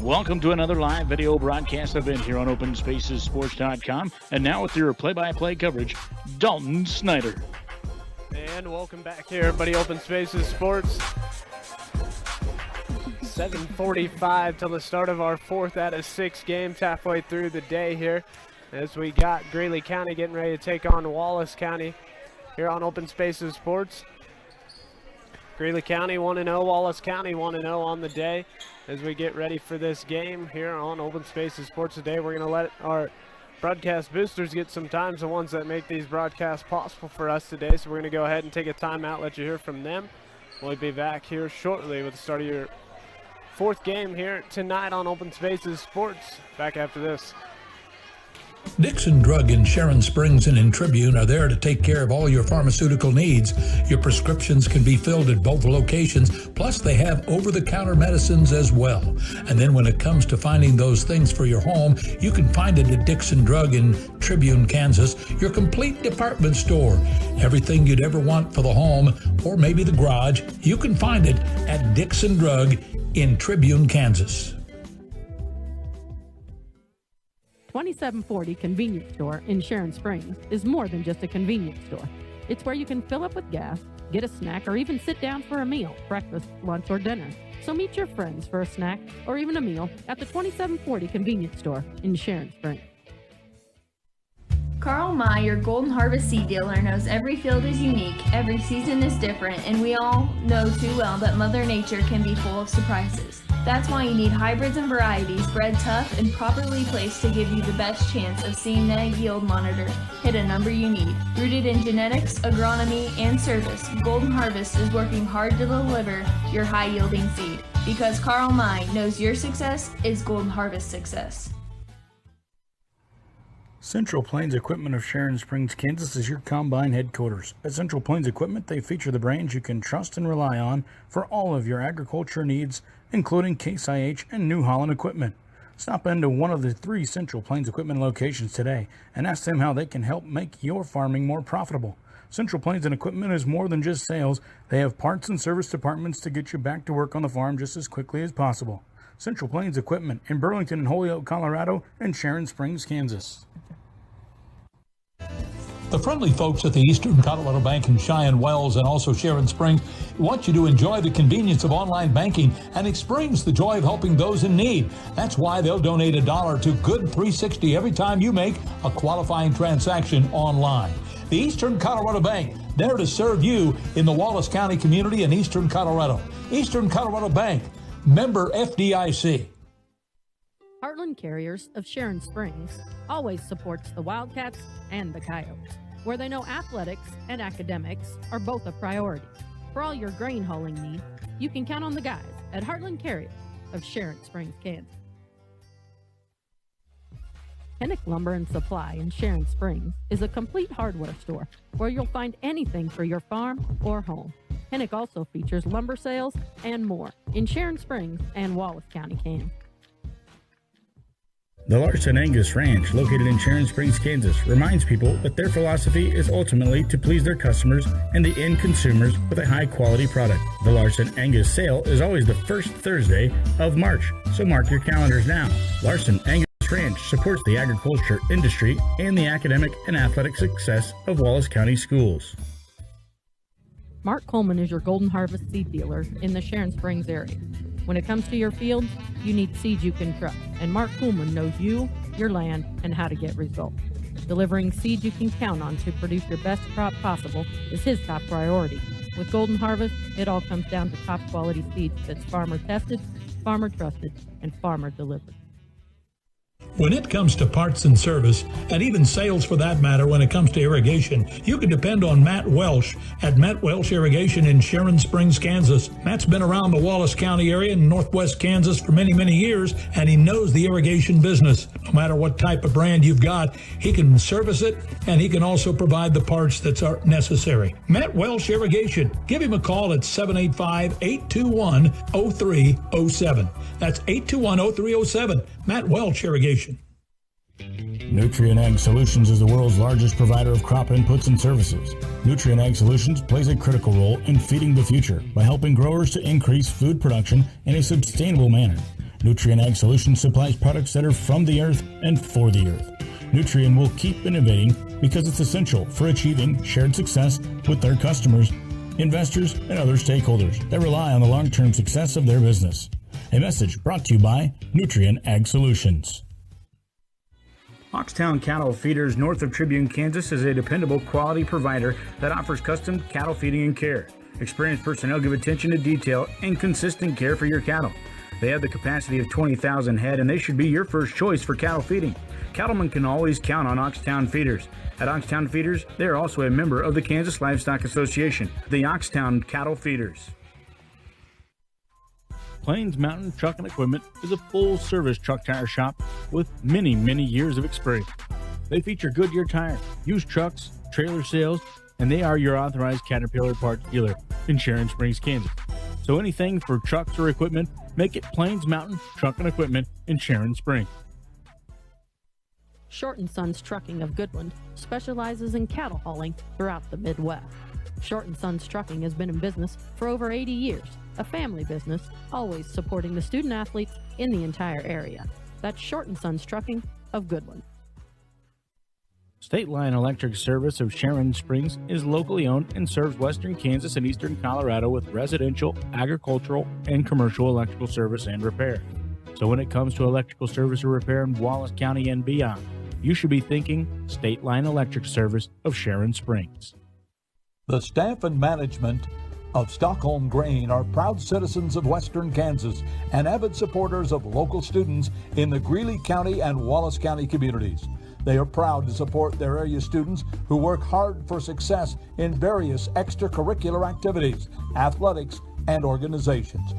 Welcome to another live video broadcast event here on OpenSpacesSports.com. And now with your play-by-play coverage, Dalton Snyder. And welcome back here, everybody. Open Spaces Sports. 7:45 till the start of our 4th out of 6 games, halfway through the day here, as we got Greeley County getting ready to take on Wallace County here on Open Spaces Sports. Greeley County 1-0, Wallace County 1-0 on the day. As we get ready for this game here on Open Spaces Sports today, we're going to let our broadcast boosters get some times, the ones that make these broadcasts possible for us today. So we're going to go ahead and take a timeout, let you hear from them. We'll be back here shortly with the start of your 4th game here tonight on Open Spaces Sports. Back after this. Dixon Drug in Sharon Springs and in Tribune are there to take care of all your pharmaceutical needs. Your prescriptions can be filled at both locations, plus they have over-the-counter medicines as well. And then when it comes to finding those things for your home, you can find it at Dixon Drug in Tribune, Kansas, your complete department store. Everything you'd ever want for the home or maybe the garage, you can find it at Dixon Drug in Tribune, Kansas. 2740 Convenience Store in Sharon Springs is more than just a convenience store. It's where you can fill up with gas, get a snack, or even sit down for a meal, breakfast, lunch, or dinner. So meet your friends for a snack or even a meal at the 2740 Convenience Store in Sharon Springs. Carl May, your Golden Harvest seed dealer, knows every field is unique, every season is different, and we all know too well that Mother Nature can be full of surprises. That's why you need hybrids and varieties bred tough and properly placed to give you the best chance of seeing that yield monitor hit a number you need. Rooted in genetics, agronomy, and service, Golden Harvest is working hard to deliver your high-yielding seed, because Carl May knows your success is Golden Harvest success. Central Plains Equipment of Sharon Springs, Kansas is your combine headquarters. At Central Plains Equipment, they feature the brands you can trust and rely on for all of your agriculture needs, including Case IH and New Holland equipment. Stop into one of the 3 Central Plains Equipment locations today and ask them how they can help make your farming more profitable. Central Plains and Equipment is more than just sales. They have parts and service departments to get you back to work on the farm just as quickly as possible. Central Plains Equipment in Burlington and Holyoke, Colorado, and Sharon Springs, Kansas. The friendly folks at the Eastern Colorado Bank in Cheyenne Wells and also Sharon Springs want you to enjoy the convenience of online banking and experience the joy of helping those in need. That's why they'll donate $1 to Good 360 every time you make a qualifying transaction online. The Eastern Colorado Bank, there to serve you in the Wallace County community in Eastern Colorado. Eastern Colorado Bank, member FDIC. Heartland Carriers of Sharon Springs always supports the Wildcats and the Coyotes, where they know athletics and academics are both a priority. For all your grain hauling needs, you can count on the guys at Heartland Carriers of Sharon Springs, Kansas. Hennick Lumber and Supply in Sharon Springs is a complete hardware store where you'll find anything for your farm or home. Hennick also features lumber sales and more in Sharon Springs and Wallace County, Kansas. The Larson Angus Ranch, located in Sharon Springs, Kansas, reminds people that their philosophy is ultimately to please their customers and the end consumers with a high-quality product. The Larson Angus sale is always the first Thursday of March, so mark your calendars now. Larson Angus Ranch supports the agriculture industry and the academic and athletic success of Wallace County schools. Mark Coleman is your Golden Harvest seed dealer in the Sharon Springs area. When it comes to your fields, you need seeds you can trust, and Mark Coleman knows you, your land, and how to get results. Delivering seeds you can count on to produce your best crop possible is his top priority. With Golden Harvest, it all comes down to top quality seeds that's farmer tested, farmer trusted, and farmer delivered. When it comes to parts and service, and even sales for that matter when it comes to irrigation, you can depend on Matt Welsh at Matt Welsh Irrigation in Sharon Springs, Kansas. Matt's been around the Wallace County area in northwest Kansas for many, many years, and he knows the irrigation business. No matter what type of brand you've got, he can service it, and he can also provide the parts that are necessary. Matt Welsh Irrigation. Give him a call at 785-821-0307. That's 821-0307. Matt Welsh Irrigation. Nutrient Ag Solutions is the world's largest provider of crop inputs and services. Nutrient Ag Solutions plays a critical role in feeding the future by helping growers to increase food production in a sustainable manner. Nutrien Ag Solutions supplies products that are from the earth and for the earth. Nutrien will keep innovating because it's essential for achieving shared success with their customers, investors, and other stakeholders that rely on the long-term success of their business. A message brought to you by Nutrien Ag Solutions. Oxtown Cattle Feeders north of Tribune, Kansas is a dependable quality provider that offers custom cattle feeding and care. Experienced personnel give attention to detail and consistent care for your cattle. They have the capacity of 20,000 head and they should be your first choice for cattle feeding. Cattlemen can always count on Oxtown Feeders. At Oxtown Feeders, they are also a member of the Kansas Livestock Association, the Oxtown Cattle Feeders. Plains Mountain Truck and Equipment is a full-service truck tire shop with many years of experience. They feature Goodyear tires, used trucks, trailer sales, and they are your authorized Caterpillar parts dealer in Sharon Springs, Kansas. So anything for trucks or equipment, make it Plains Mountain Truck and Equipment in Sharon Springs. Short & Sons Trucking of Goodland specializes in cattle hauling throughout the Midwest. Short & Sons Trucking has been in business for over 80 years, a family business, always supporting the student athletes in the entire area. That's Short & Sons Trucking of Goodland. State Line Electric Service of Sharon Springs is locally owned and serves western Kansas and eastern Colorado with residential, agricultural, and commercial electrical service and repair. So when it comes to electrical service or repair in Wallace County and beyond, you should be thinking State Line Electric Service of Sharon Springs. The staff and management of Stockholm Grain are proud citizens of western Kansas and avid supporters of local students in the Greeley County and Wallace County communities. They are proud to support their area students who work hard for success in various extracurricular activities, athletics, and organizations.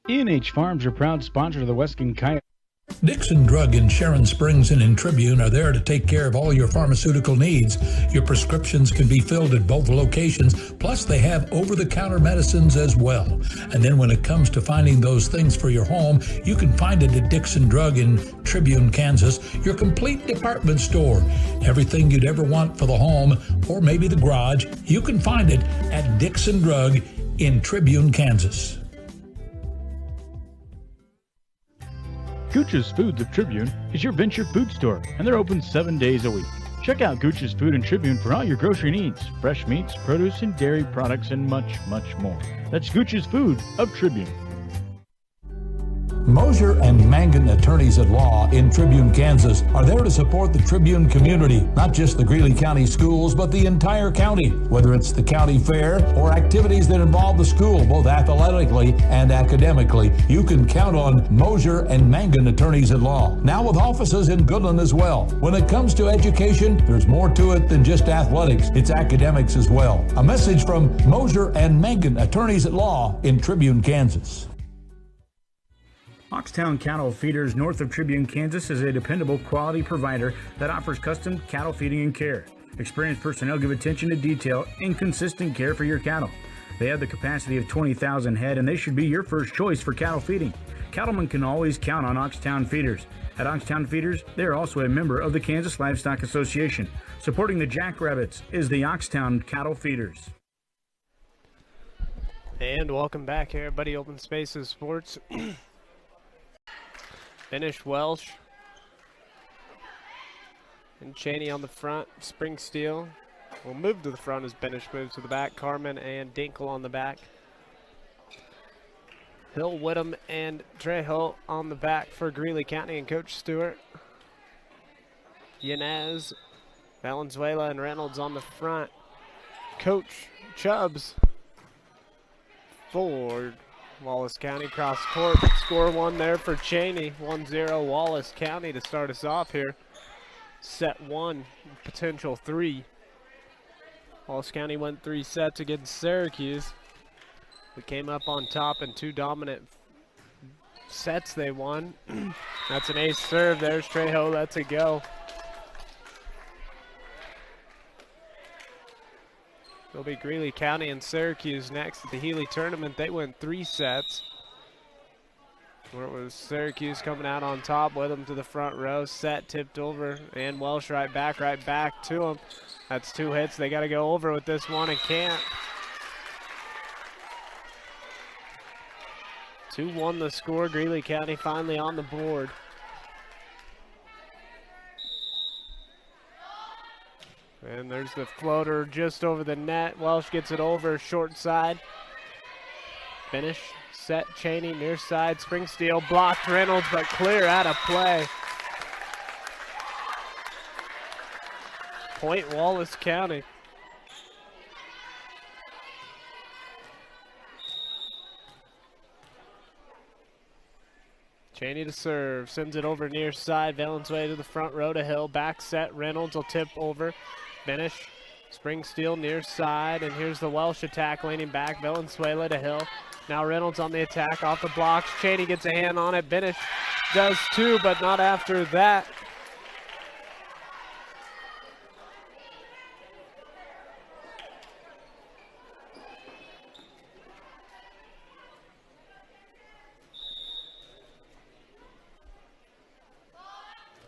E&H Farms are proud sponsor of the Western Coyote. Dixon Drug in Sharon Springs and in Tribune are there to take care of all your pharmaceutical needs. Your prescriptions can be filled at both locations, plus they have over-the-counter medicines as well. And then when it comes to finding those things for your home, you can find it at Dixon Drug in Tribune, Kansas, your complete department store. Everything you'd ever want for the home or maybe the garage, you can find it at Dixon Drug in Tribune, Kansas. Gooch's Foods of Tribune is your venture food store, and they're open 7 days a week. Check out Gooch's Food and Tribune for all your grocery needs, fresh meats, produce, and dairy products, and much more. That's Gooch's Food of Tribune. Mosier and Mangan attorneys at law in Tribune, Kansas are there to support the Tribune community, not just the Greeley County schools, but the entire county. Whether it's the county fair or activities that involve the school, both athletically and academically, you can count on Mosier and Mangan attorneys at law. Now with offices in Goodland as well. When it comes to education, there's more to it than just athletics. It's academics as well. A message from Mosier and Mangan attorneys at law in Tribune, Kansas. Oxtown Cattle Feeders north of Tribune, Kansas is a dependable quality provider that offers custom cattle feeding and care. Experienced personnel give attention to detail and consistent care for your cattle. They have the capacity of 20,000 head and they should be your first choice for cattle feeding. Cattlemen can always count on Oxtown Feeders. At Oxtown Feeders, they are also a member of the Kansas Livestock Association. Supporting the Jackrabbits is the Oxtown Cattle Feeders. And welcome back here, everybody. Open Spaces Sports. Finish Welsh and Cheney on the front. Spring Steel will move to the front as Benish moves to the back. Carmen and Dinkle on the back. Hill, Whittam, and Trejo on the back for Greeley County and Coach Stewart. Yanez, Valenzuela, and Reynolds on the front. Coach Chubbs for Wallace County cross court. Score one there for Cheney. 1-0 Wallace County to start us off here. Set one, potential three. Wallace County went 3 sets against Syracuse. We came up on top in 2 dominant sets they won. That's an ace serve. There's Trejo. That's a go. It'll be Greeley County and Syracuse next at the Healy tournament. They went 3 sets. Where it was Syracuse coming out on top with them to the front row. Set tipped over and Welsh right back to him. That's 2 hits. They got to go over with this one and can't. 2-1 the score. Greeley County finally on the board. And there's the floater just over the net. Welsh gets it over, short side. Finish, set, Cheney, near side, Springsteel, blocked Reynolds, but clear out of play. Point Wallace County. Cheney to serve, sends it over near side, Valenzuela to the front row to Hill, back set, Reynolds will tip over, finish, Springsteel near side, and here's the Welsh attack leaning back, Valenzuela to Hill. Now Reynolds on the attack, off the blocks, Cheney gets a hand on it, Benish does too, but not after that.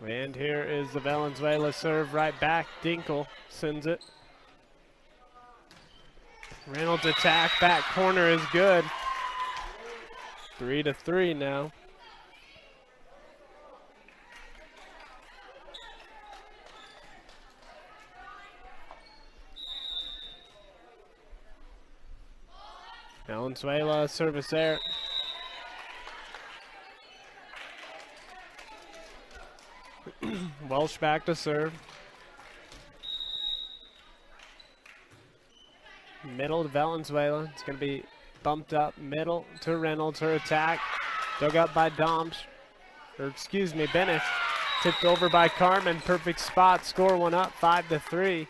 And here is the Valenzuela serve right back. Dinkle sends it. Reynolds attack, back corner is good. 3-3 now. Valenzuela service there. Welsh back to serve. Middle to Valenzuela. It's going to be bumped up middle to Reynolds. Her attack dug up by Benish. Tipped over by Carmen. Perfect spot. Score one up, 5-3.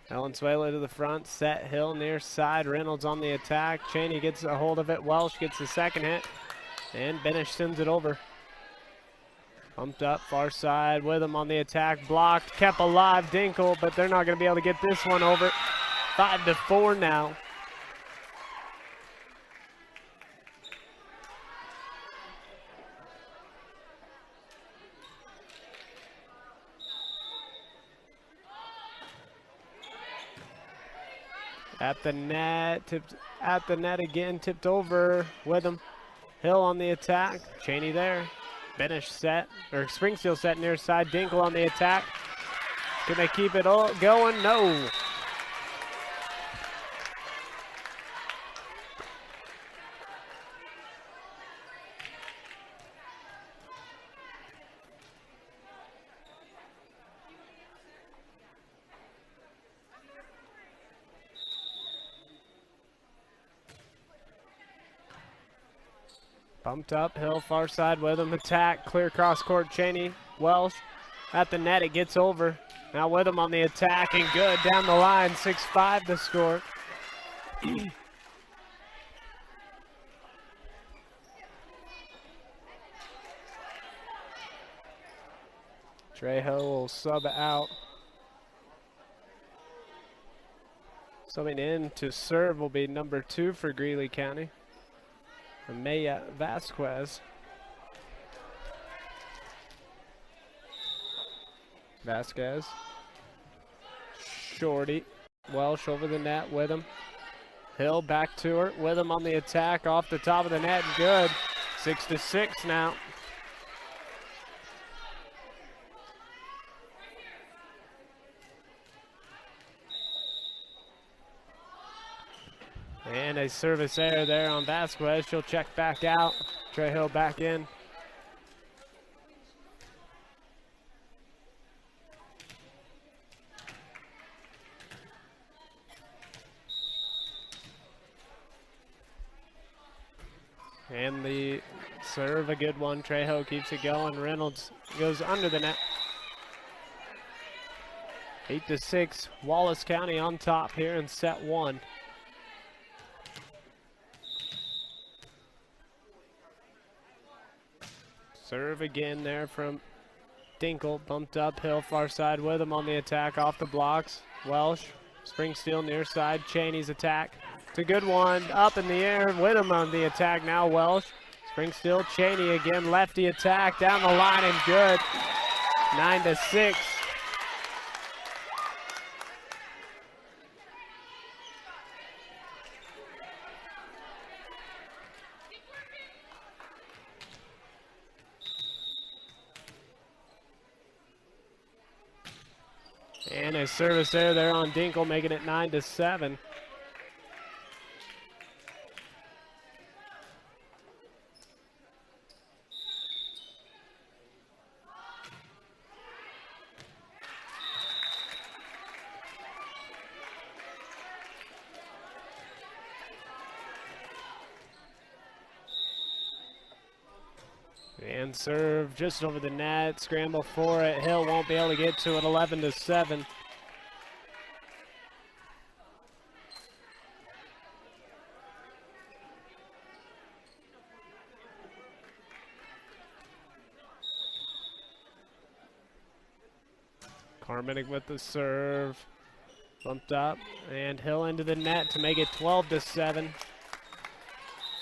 Valenzuela to the front, set, Hill near side, Reynolds on the attack. Cheney gets a hold of it, Welsh gets the second hit, and Benish sends it over. Bumped up, far side, with him on the attack, blocked, kept alive, Dinkle, but they're not going to be able to get this one over. 5-4 now. At the net, tipped at the net again, tipped over with him. Hill on the attack, Cheney there. Benish set, or Springsteel set near side, Dinkle on the attack. Can they keep it all going? No. Bumped up, Hill far side with him, attack, clear cross court, Cheney, Welsh at the net, it gets over. Now with him on the attack and good down the line, 6-5 the score. Trejo will sub out. Subbing in to serve will be number 2 for Greeley County. Maya Vasquez. Shorty. Welsh over the net with him. Hill back to her with him on the attack off the top of the net. Good. 6-6 now. And a service error there on Vasquez. She'll check back out. Trejo back in. And the serve, a good one. Trejo keeps it going. Reynolds goes under the net. 8-6, Wallace County on top here in set 1. Serve again there from Dinkle, bumped up, Hill far side with him on the attack off the blocks. Welsh, Springsteel near side, Cheney's attack. It's a good one, up in the air with him on the attack now, Welsh. Springsteel, Cheney again, lefty attack down the line and good. 9-6. And a service there on Dinkle, making it 9-7. And serve just over the net, scramble for it. Hill won't be able to get to it, 11-7. Carmen with the serve, bumped up, and Hill into the net to make it 12-7.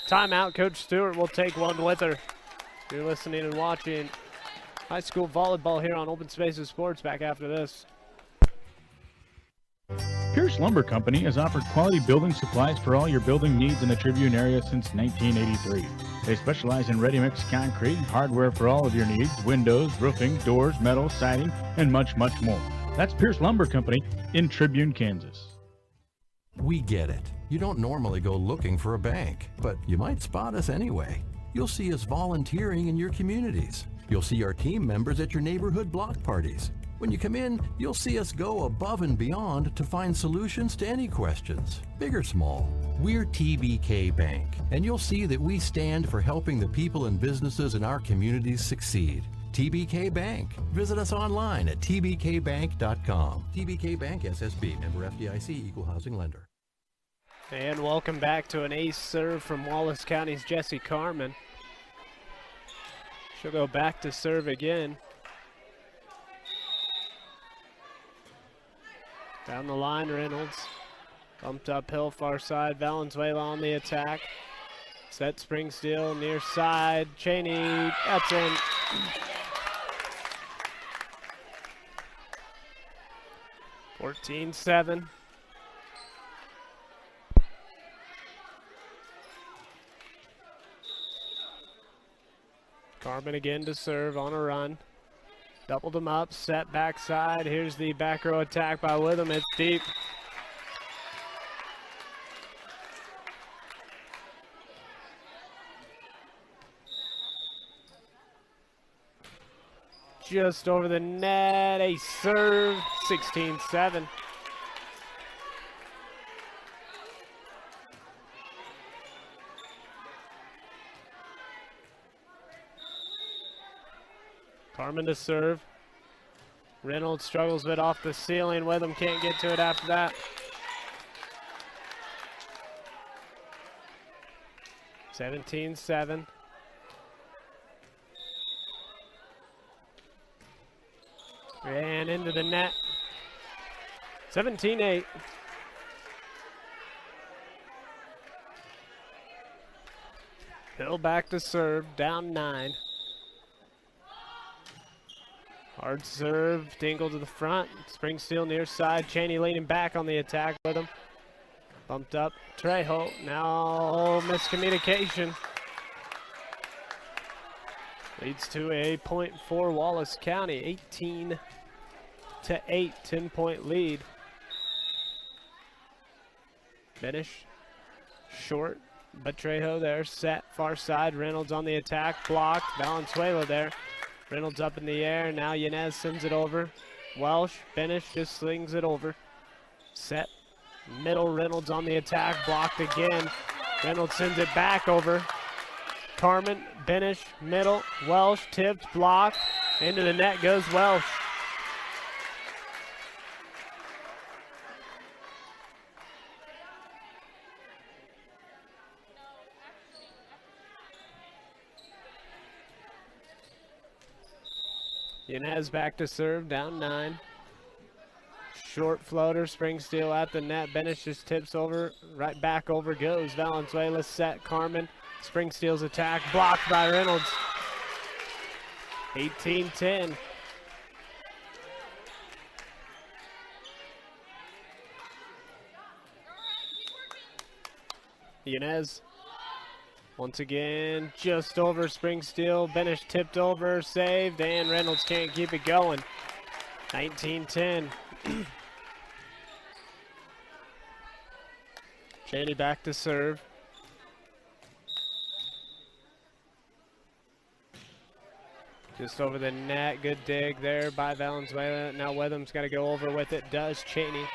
Timeout, Coach Stewart will take one with her. You're listening and watching high school volleyball here on Open Spaces Sports. Back after this. Pierce Lumber Company has offered quality building supplies for all your building needs in the Tribune area since 1983. They specialize in ready-mix concrete, hardware for all of your needs, windows, roofing, doors, metal, siding, and much, much more. That's Pierce Lumber Company in Tribune, Kansas. We get it. You don't normally go looking for a bank, but you might spot us anyway. You'll see us volunteering in your communities. You'll see our team members at your neighborhood block parties. When you come in, you'll see us go above and beyond to find solutions to any questions, big or small. We're TBK Bank, and you'll see that we stand for helping the people and businesses in our communities succeed. TBK Bank. Visit us online at tbkbank.com. TBK Bank SSB, member FDIC, equal housing lender. And welcome back to an ace serve from Wallace County's Jessie Carmen. She'll go back to serve again. Down the line, Reynolds. Bumped uphill, far side. Valenzuela on the attack. Set spring steel, near side. Cheney, that's in. (14-7). Carmen again to serve on a run. Doubled them up, set backside. Here's the back row attack by Witham. It's deep. Just over the net, a serve, 16-7. Carmen to serve. Reynolds struggles with it off the ceiling. Witham can't get to it after that. (17-7). And into the net. 17-8. Hill back to serve, down 9. Hard serve, Dingle to the front. Spring steel near side. Cheney leaning back on the attack with him. Bumped up. Trejo. Now miscommunication. Leads to a point for Wallace County. 18-8, 10-point lead. Finish. Short. But Trejo there. Set. Far side. Reynolds on the attack. Blocked. Valenzuela there. Reynolds up in the air. Now Yanez sends it over. Welsh, Benish just slings it over. Set. Middle, Reynolds on the attack. Blocked again. Reynolds sends it back over. Carmen, Benish, middle. Welsh, tipped, blocked. Into the net goes Welsh. Yanez back to serve, down 9. Short floater, spring steel at the net. Benish just tips over, right back over goes. Valenzuela set, Carmen. Spring steel's attack, blocked by Reynolds. 18-10. Yanez. Once again, just over spring steel. Benish tipped over, saved, and Reynolds can't keep it going. 19-10. Cheney back to serve. Just over the net. Good dig there by Valenzuela. Now Witham's got to go over with it. Does Cheney.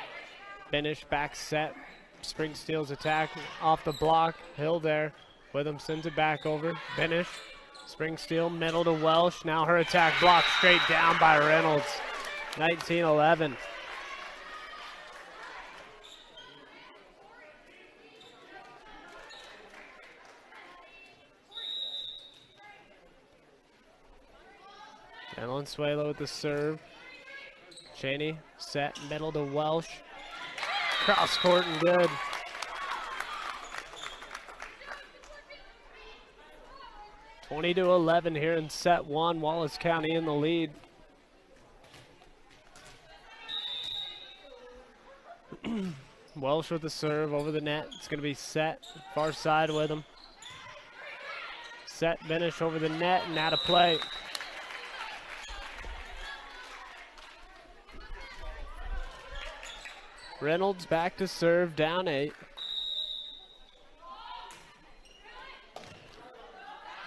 Finish, back set. Springsteel's attack off the block. Hill there. Witham sends it back over. Finish. Springsteel, middle to Welsh. Now her attack blocked straight down by Reynolds. 19-11. Valenzuela with the serve. Cheney set, middle to Welsh. Cross court and good. (20-11) here in set one. Wallace County in the lead. Welsh with the serve over the net. It's going to be set far side with him. Set, finish over the net and out of play. Reynolds back to serve, down 8.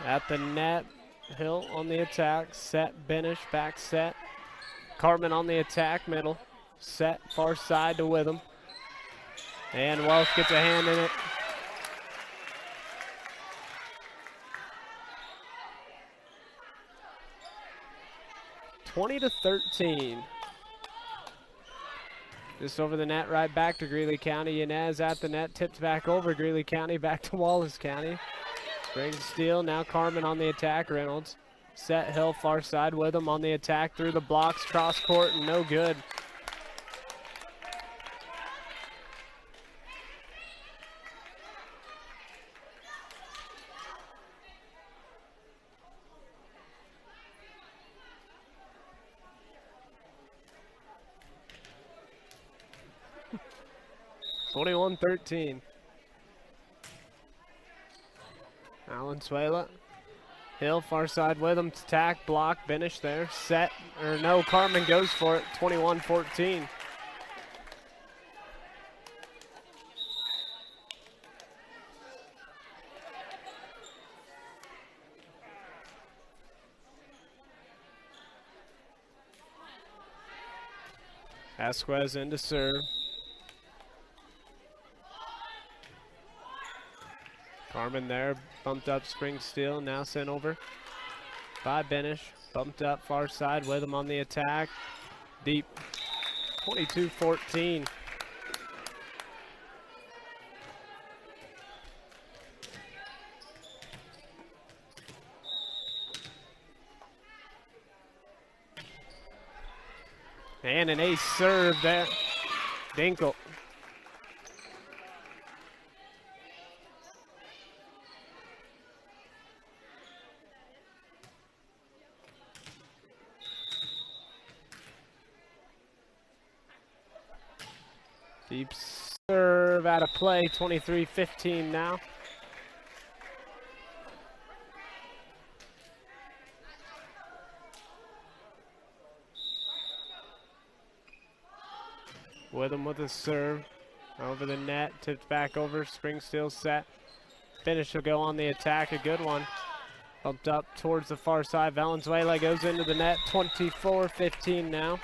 At the net, Hill on the attack, set, finish, back set. Cartman on the attack, middle, set, far side to Witham. And Welsh gets a hand in it. (20-13). Just over the net, right back to Greeley County. Yanez at the net, tipped back over Greeley County, back to Wallace County. Springsteel, now Carmen on the attack, Reynolds. Set, Hill, far side with him on the attack, through the blocks, cross court, and no good. (21-13). Valenzuela. Hill, far side with him. Attack, block, finish there. Set, or no, Carmen goes for it. 21-14. Asquez in to serve. Carmen there, bumped up Springsteel, now sent over by Benish. Bumped up far side with him on the attack. Deep, 22-14. And an ace serve there, Dinkle. Deep serve out of play, 23-15 now. Witham with a serve over the net, tipped back over, Springsteel set. Finish will go on the attack, a good one. Bumped up towards the far side, Valenzuela goes into the net, 24-15 now.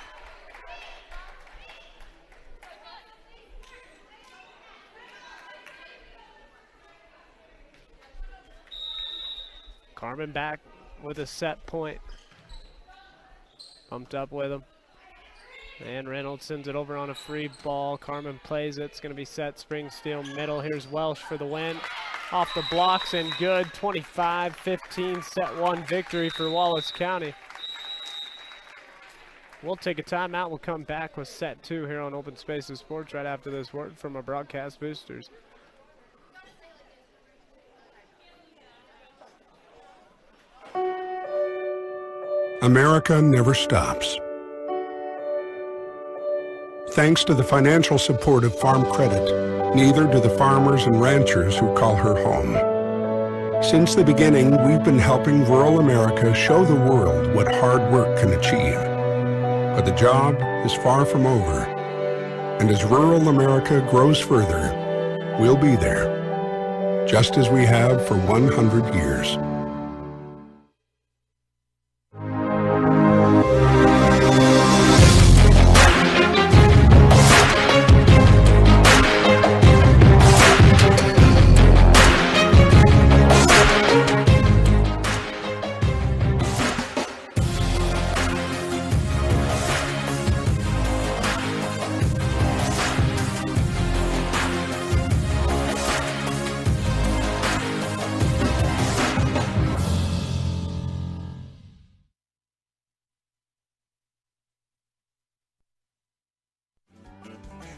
Carmen back with a set point. Bumped up with him. And Reynolds sends it over on a free ball. Carmen plays it. It's going to be set. Springsteel middle. Here's Welsh for the win. Off the blocks and good. 25-15 set one victory for Wallace County. We'll take a timeout. We'll come back with set two here on Open Spaces Sports right after this word from our broadcast boosters. America never stops. Thanks to the financial support of Farm Credit, neither do the farmers and ranchers who call her home. Since the beginning, we've been helping rural America show the world what hard work can achieve. But the job is far from over. And as rural America grows further, we'll be there, just as we have for 100 years.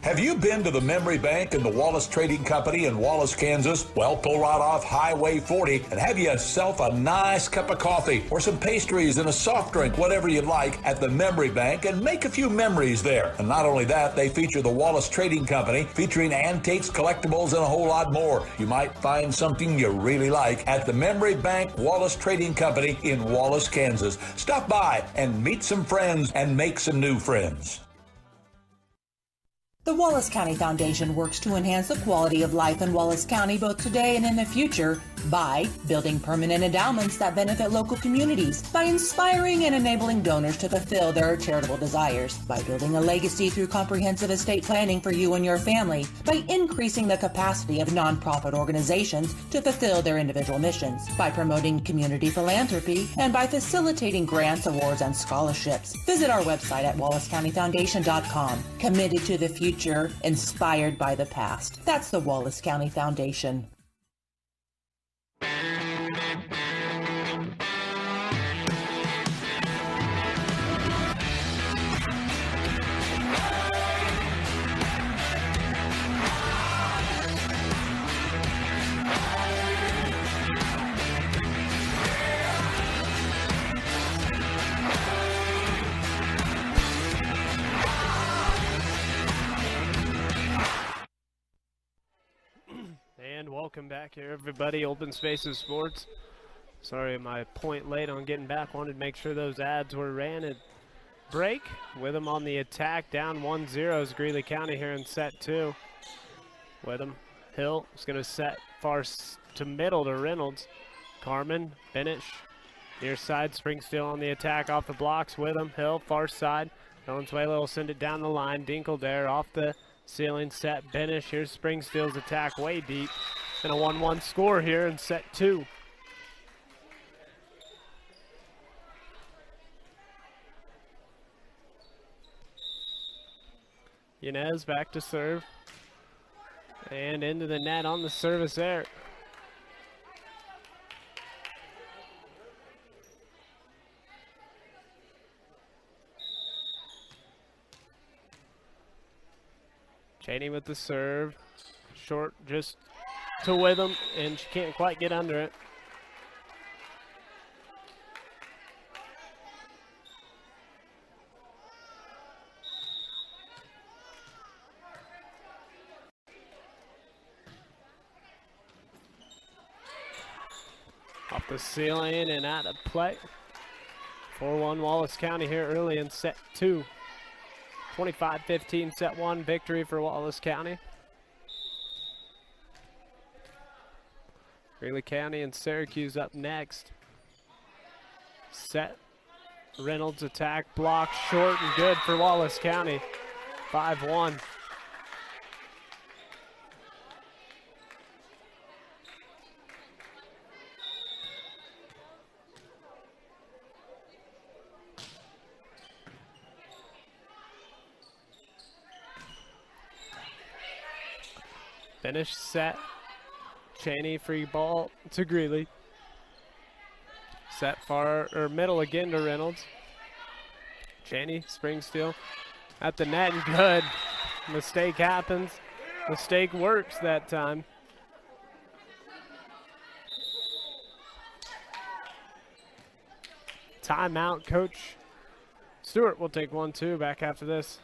Have you been to the Memory Bank and the Wallace Trading Company in Wallace, Kansas? Well, pull right off Highway 40 and have yourself a nice cup of coffee or some pastries and a soft drink, whatever you'd like, at the Memory Bank and make a few memories there. And not only that, they feature the Wallace Trading Company, featuring antiques, collectibles, and a whole lot more. You might find something you really like at the Memory Bank Wallace Trading Company in Wallace, Kansas. Stop by and meet some friends and make some new friends. The Wallace County Foundation works to enhance the quality of life in Wallace County both today and in the future by building permanent endowments that benefit local communities, by inspiring and enabling donors to fulfill their charitable desires, by building a legacy through comprehensive estate planning for you and your family, by increasing the capacity of nonprofit organizations to fulfill their individual missions, by promoting community philanthropy, and by facilitating grants, awards, and scholarships. Visit our website at wallacecountyfoundation.com. Committed to the future, inspired by the past. That's the Wallace County Foundation. And welcome back here, everybody. Open Spaces Sports. Sorry, my point late on getting back. Wanted to make sure those ads were ran at break. With them on the attack, down 1-0 is Greeley County here in set 2. With them, Hill is going to set far to middle to Reynolds. Carmen, finish. Near side, Springsteel on the attack off the blocks with him. Hill, far side. Valenzuela will send it down the line. Dinkle there off the ceiling, set, Benish. Here's Springsteel's attack way deep. And a 1-1 score here in set 2. Yanez back to serve. And into the net on the service there. Cheney with the serve. Short just to Witham, and she can't quite get under it. Off the ceiling and out of play. 4-1 Wallace County here early in set 2. 25-15 set 1 victory for Wallace County. Greeley County and Syracuse up next. Set. Reynolds attack, block, short and good for Wallace County. 5-1. Finish set. Cheney free ball to Greeley. Set far or middle again to Reynolds. Cheney, Springsteel at the net and good. Mistake happens. Mistake works that time. Timeout, Coach Stewart will take 1-2 back after this.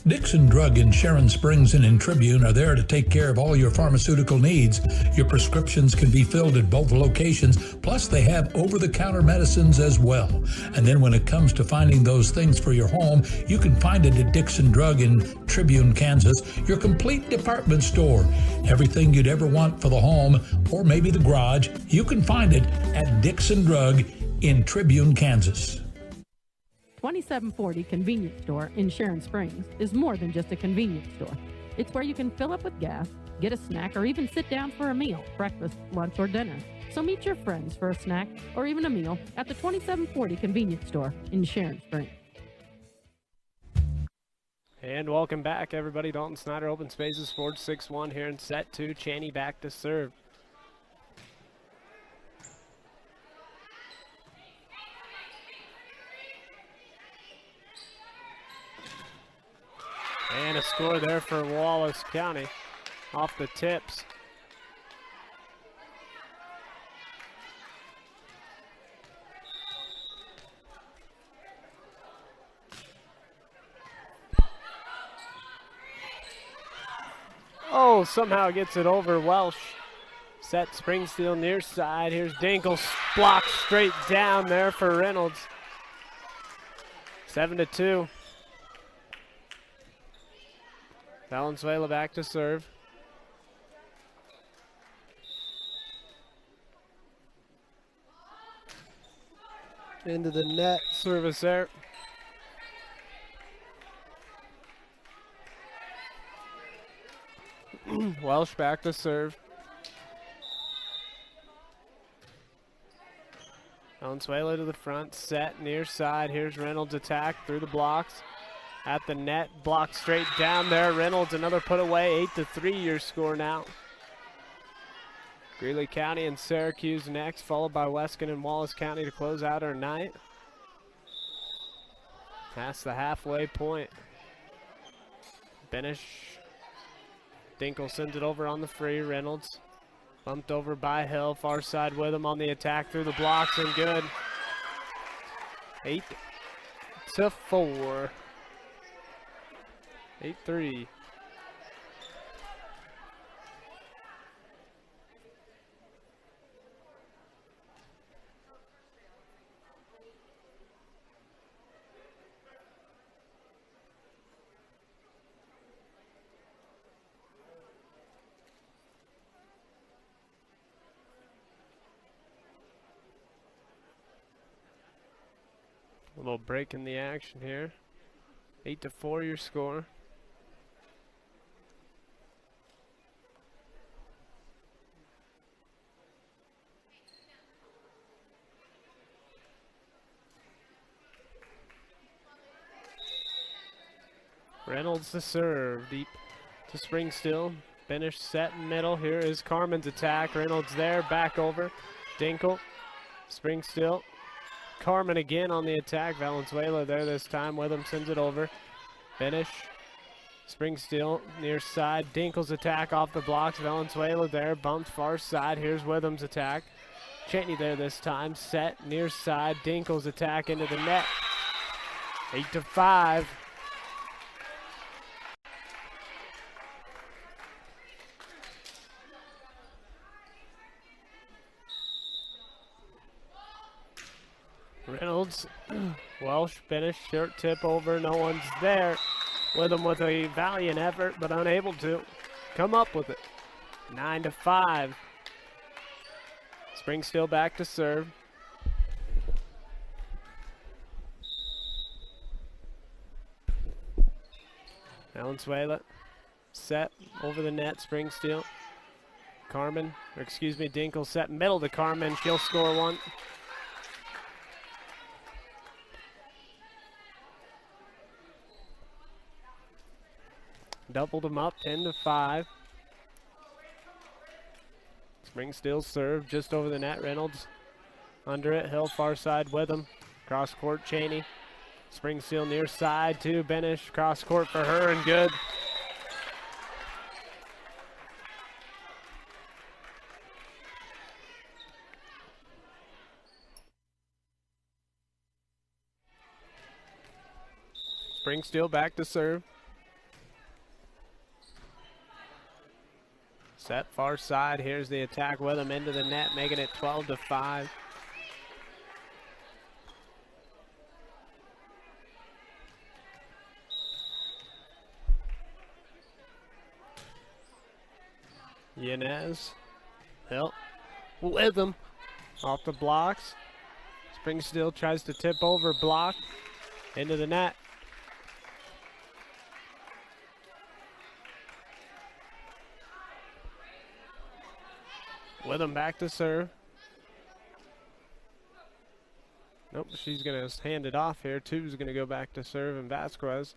Dixon Drug in Sharon Springs and in Tribune are there to take care of all your pharmaceutical needs. Your prescriptions can be filled at both locations, plus they have over-the-counter medicines as well. And then when it comes to finding those things for your home, you can find it at Dixon Drug in Tribune, Kansas, your complete department store. Everything you'd ever want for the home or maybe the garage, you can find it at Dixon Drug in Tribune, Kansas. 2740 Convenience Store in Sharon Springs is more than just a convenience store. It's where you can fill up with gas, get a snack, or even sit down for a meal, breakfast, lunch, or dinner. So meet your friends for a snack or even a meal at the 2740 Convenience Store in Sharon Springs. And welcome back, everybody. Dalton Snyder, Open Spaces Sports 6-1 here in set 2. Chaney back to serve. And a score there for Wallace County off the tips. Oh, somehow gets it over Welsh. Set Springsteel near side. Here's Dinkle, blocked straight down there for Reynolds. 7-2. Valenzuela back to serve. Into the net, service there. Welsh back to serve. Valenzuela to the front, set near side. Here's Reynolds attack through the blocks. At the net, blocked straight down there. Reynolds, another put away, 8-3 your score now. Greeley County and Syracuse next, followed by Weston and Wallace County to close out our night. Past the halfway point. Benish. Dinkle sends it over on the free. Reynolds bumped over by Hill, far side with him on the attack through the blocks and good. 8-4. 8-3. A little break in the action here. 8-4 your score. Reynolds to serve, deep to Springsteel. Benish set in middle. Here is Carmen's attack. Reynolds there, back over. Dinkle, Springsteel. Carmen again on the attack. Valenzuela there this time. Witham sends it over. Benish, Springsteel near side. Dinkle's attack off the blocks. Valenzuela there, bumped far side. Here's Witham's attack. Chaney there this time. Set near side. Dinkle's attack into the net. 8-5. Reynolds, Welsh, Benish, short tip over, no one's there. Witham with a valiant effort, but unable to come up with it. 9-5. Springsteel back to serve. Valenzuela, set over the net, Springsteel. Dinkle set middle to Carmen, she'll score one. Doubled them up, 10-5. Springsteel serve just over the net. Reynolds under it. Hill far side with him. Cross court, Chaney. Springsteel near side to Benish. Cross court for her and good. Springsteel back to serve. Set far side. Here's the attack with him into the net, making it 12-5. Yanez. Hill with him. Off the blocks. Springsteel tries to tip over, block. Into the net. With him back to serve. Nope, she's going to hand it off here. Two's going to go back to serve, and Vasquez.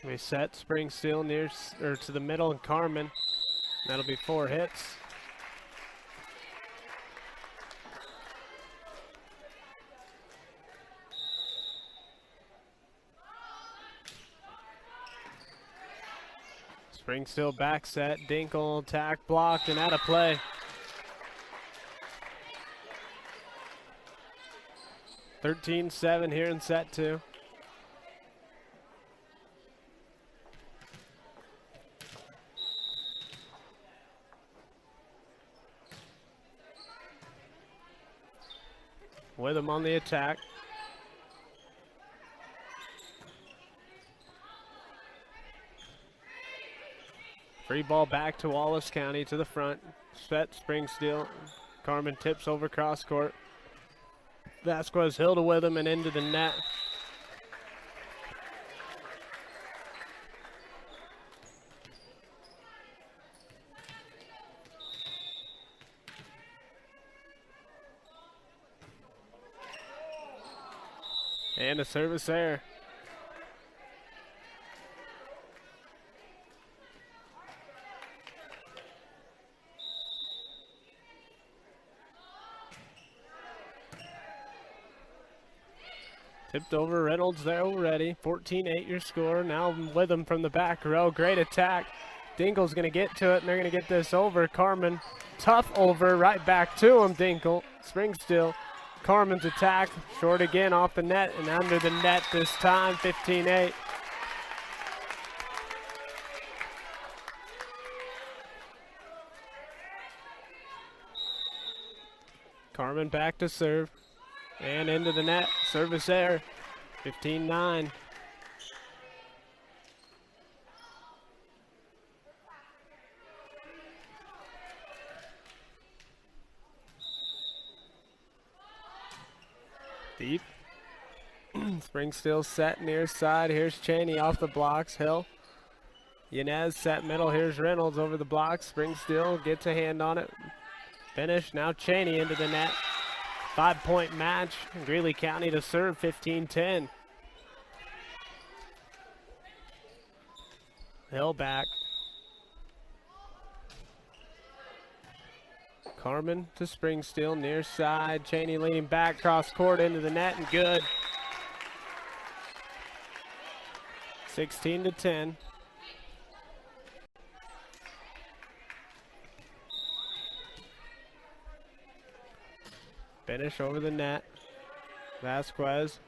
We set Springsteel near or to the middle, and Carmen. That'll be 4 hits. Springsteel back set, Dinkle attack blocked and out of play. (13-7) here in set 2. With him on the attack. Free ball back to Wallace County to the front. Set Springsteel. Carmen tips over cross court. Vasquez Hilda with him and into the net. And a service error. Tipped over, Reynolds there already. 14-8 your score. Now with him from the back row. Great attack. Dinkle's going to get to it, and they're going to get this over. Carmen, tough over, right back to him, Dinkle. Springsteel. Carmen's attack, short again off the net and under the net this time, 15-8. Carmen back to serve and into the net, service error, 15-9. Deep. Springsteel set near side. Here's Cheney off the blocks. Hill. Yanez set middle. Here's Reynolds over the blocks. Springsteel gets a hand on it. Finish. Now Cheney into the net. 5-point match. Greeley County to serve, 15-10. Hill back. Carmen to Springsteel, near side. Cheney leaning back, cross court into the net, and good. 16-10. Finish over the net. Vasquez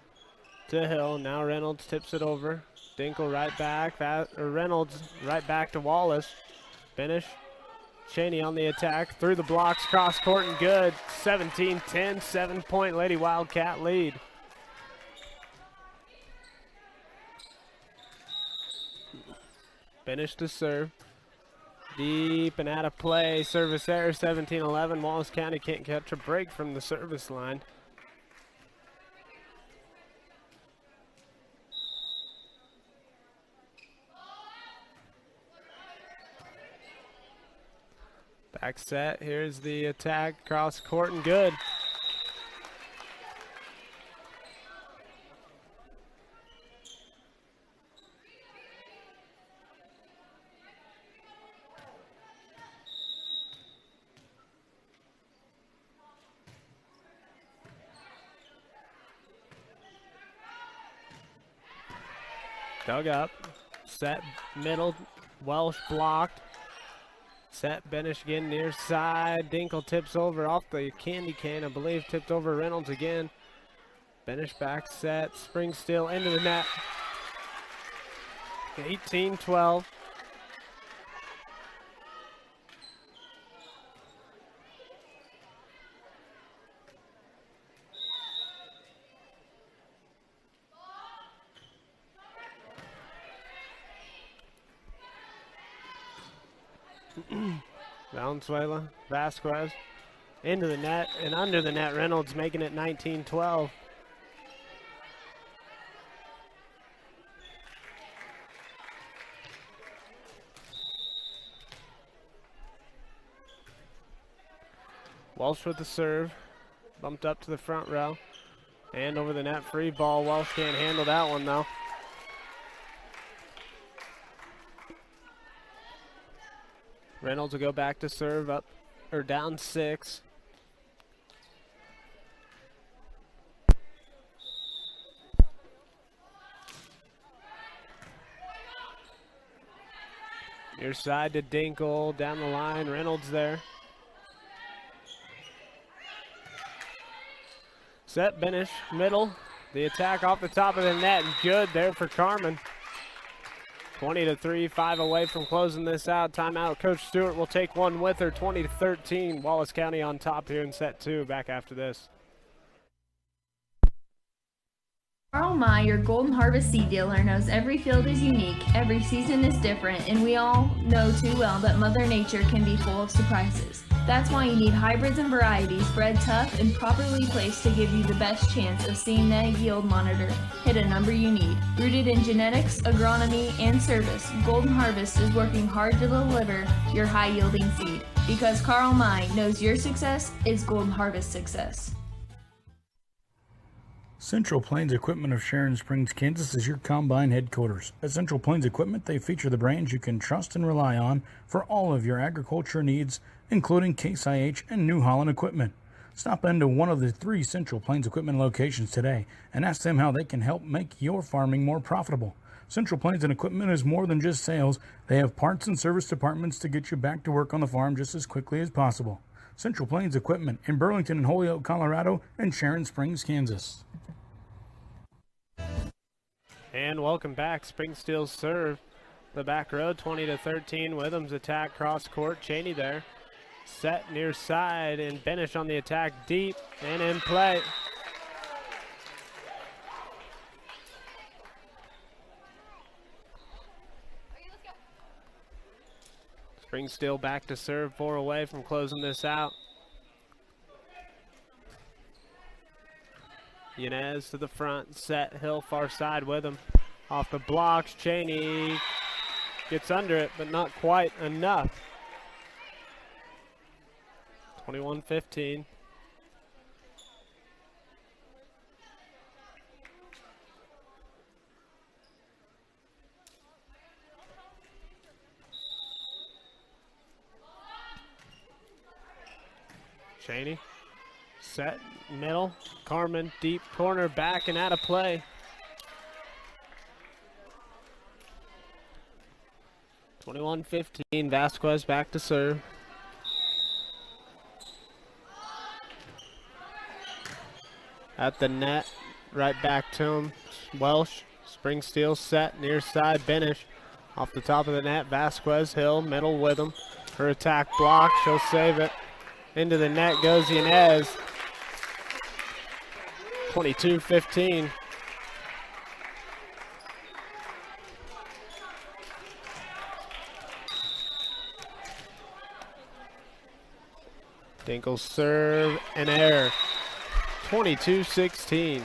to Hill. Now Reynolds tips it over. Dinkle right back. Reynolds right back to Wallace. Finish. Cheney on the attack, through the blocks, cross court, and good. 17-10, 7-point Lady Wildcat lead. Finish to serve. Deep and out of play. Service error, 17-11. Wallace County can't catch a break from the service line. Back set, here's the attack, cross court, and good. Dug up, set middle, Welsh blocked. Set, Benish again near side. Dinkle tips over off the candy cane, I believe. Tipped over Reynolds again. Benish back set. Spring still into the net. 18-12. Valenzuela, Vasquez into the net and under the net. Reynolds making it 19-12. Walsh with the serve, bumped up to the front row and over the net. Free ball. Walsh can't handle that one though. Reynolds will go back to serve, up or down 6. Near side to Dinkle, down the line. Reynolds there. Set, Benish, middle. The attack off the top of the net, good there for Carmen. 20-3, 5 away from closing this out. Timeout. Coach Stewart will take one with her. 20-13. Wallace County on top here in set 2. Back after this. Carl May, your Golden Harvest seed dealer, knows every field is unique, every season is different, and we all know too well that Mother Nature can be full of surprises. That's why you need hybrids and varieties bred tough and properly placed to give you the best chance of seeing that yield monitor hit a number you need. Rooted in genetics, agronomy, and service, Golden Harvest is working hard to deliver your high-yielding seed. Because Carl May knows your success is Golden Harvest success. Central Plains Equipment of Sharon Springs, Kansas is your combine headquarters. At Central Plains Equipment, they feature the brands you can trust and rely on for all of your agriculture needs, including Case IH and New Holland equipment. Stop into one of the 3 Central Plains Equipment locations today and ask them how they can help make your farming more profitable. Central Plains and Equipment is more than just sales. They have parts and service departments to get you back to work on the farm just as quickly as possible. Central Plains Equipment in Burlington and Holyoke, Colorado, and Sharon Springs, Kansas. And welcome back. Spring Steel serve the back row. 20-13. Withams attack cross court. Cheney there. Set near side and Benish on the attack deep and in play. Spring Steel back to serve. 4 away from closing this out. Yanez to the front, Set, Hill far side with him. Off the blocks, Cheney gets under it, but not quite enough. 21-15. Cheney. Set, middle, Carmen, deep corner, back and out of play. 21-15, Vasquez back to serve. At the net, right back to him, Welsh, Spring Steel set, near side, Benish. Off the top of the net, Vasquez, Hill, middle with him. Her attack blocked, she'll save it. Into the net goes Yanez. 22-15. Dinkle serve and error. 22-16.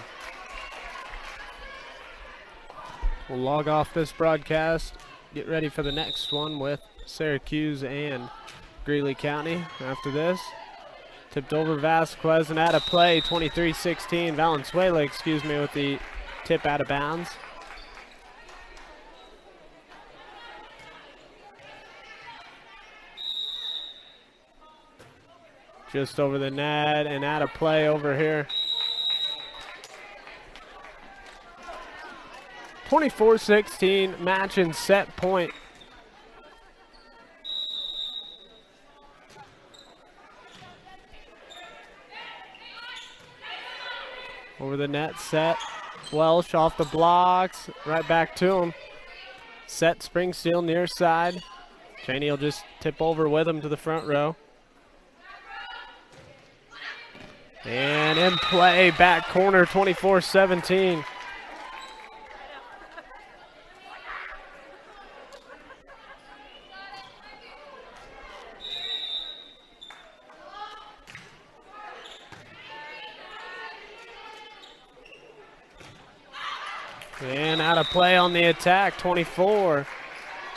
We'll log off this broadcast. Get ready for the next one with Syracuse and Greeley County after this. Tipped over Vasquez and out of play, 23-16. Valenzuela, with the tip out of bounds. Just over the net and out of play over here. 24-16, match and set point. Over the net, set. Welsh off the blocks, right back to him. Set Springsteel near side. Cheney will just tip over with him to the front row. And in play, back corner, 24-17. And out of play on the attack, 24.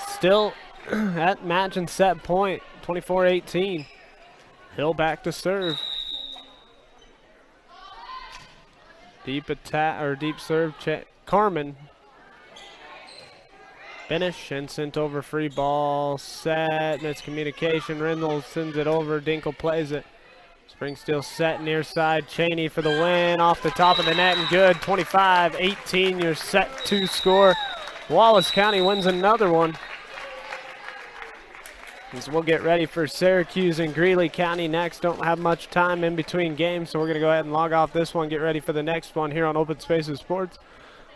Still at match and set point, 24-18. Hill back to serve. Deep attack, or deep serve, Carmen. Finish and sent over, free ball, set, miscommunication. Rindle sends it over, Dinkle plays it. Springsteel set near side, Cheney for the win, off the top of the net and good. 25-18, your set 2 score. Wallace County wins another one. As we'll get ready for Syracuse and Greeley County next. Don't have much time in between games, so we're going to go ahead and log off this one, get ready for the next one here on Open Spaces Sports.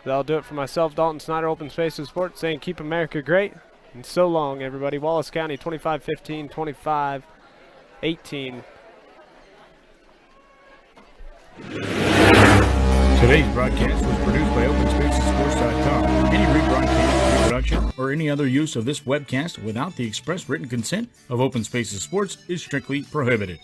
That'll do it for myself, Dalton Snyder, Open Spaces Sports, saying keep America great, and so long, everybody. Wallace County 25-15, 25-18. Today's broadcast was produced by OpenSpacesSports.com. Any rebroadcast, reproduction, or any other use of this webcast without the express written consent of Open Spaces Sports is strictly prohibited.